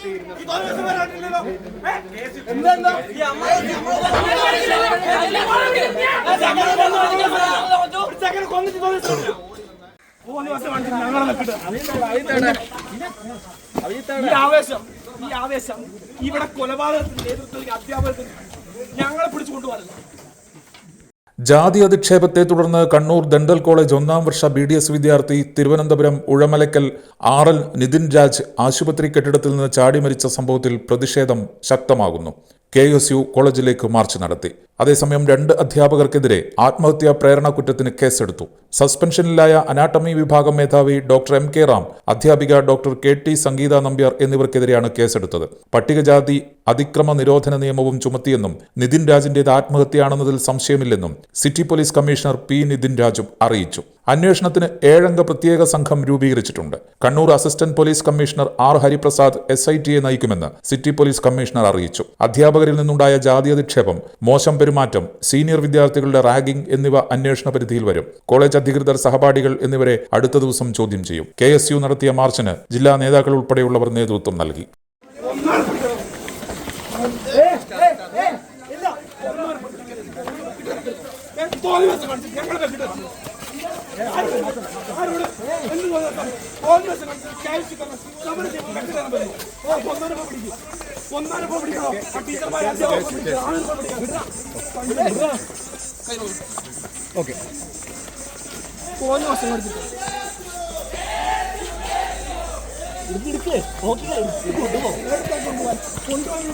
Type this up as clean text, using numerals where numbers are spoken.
ഈ ആവേശം ഇവിടെ കൊലപാതകത്തിന്റെ നേതൃത്വത്തിൽ അധ്യാപകത്തിന് ഞങ്ങളെ പിടിച്ചുകൊണ്ടുപോകാറില്ല. ജാതി അധിക്ഷേപത്തെ തുടർന്ന് കണ്ണൂർ ദന്തൽ കോളേജ് 1ാം വർഷ BDS വിദ്യാർത്ഥി തിരുവനന്തപുരം ഉഴമലക്കൽ RL നിതിൻ രാജ് ആശുപത്രി കെട്ടിടത്തിൽ നിന്ന് ചാടി മരിച്ച സംഭവത്തിൽ പ്രതിഷേധം ശക്തമാകുന്നു. KSU കോളേജിലേക്ക് മാർച്ച് നടത്തി. അതേസമയം 2 അധ്യാപകർക്കെതിരെ ആത്മഹത്യാ പ്രേരണ കുറ്റത്തിന് കേസെടുത്തു. സസ്പെൻഷനിലായ അനാട്ടമി വിഭാഗം മേധാവി ഡോക്ടർ MK റാം, അധ്യാപിക ഡോക്ടർ KT സംഗീത നമ്പ്യാർ എന്നിവർക്കെതിരെയാണ് കേസെടുത്തത്. പട്ടികജാതി അതിക്രമ നിരോധന നിയമവും ചുമത്തിയെന്നും നിതിൻ രാജിന്റേത് ആത്മഹത്യയാണെന്നതിൽ സംശയമില്ലെന്നും city police commissioner P. Nithin രാജും അറിയിച്ചു. അന്വേഷണത്തിന് 7 അംഗ പ്രത്യേക സംഘം രൂപീകരിച്ചിട്ടുണ്ട്. Kannur assistant police commissioner R. Hariprasad SIT-യെ നയിക്കുമെന്ന് സിറ്റി പോലീസ് കമ്മീഷണർ അറിയിച്ചു. അധ്യാപകരിൽ നിന്നുണ്ടായ ജാതി അധിക്ഷേപം, മോശം പെരുമാറ്റം, സീനിയർ വിദ്യാർത്ഥികളുടെ റാഗിംഗ് എന്നിവ അന്വേഷണ പരിധിയിൽ വരും. കോളേജ് അധികൃതർ, സഹപാഠികൾ എന്നിവരെ അടുത്ത ദിവസം ചോദ്യം ചെയ്യും. KSU നടത്തിയ മാർച്ചിന് ജില്ലാ നേതാക്കൾ ഉൾപ്പെടെയുള്ളവർ നേതൃത്വം നൽകി. കൊണ്ടുപോകാൻ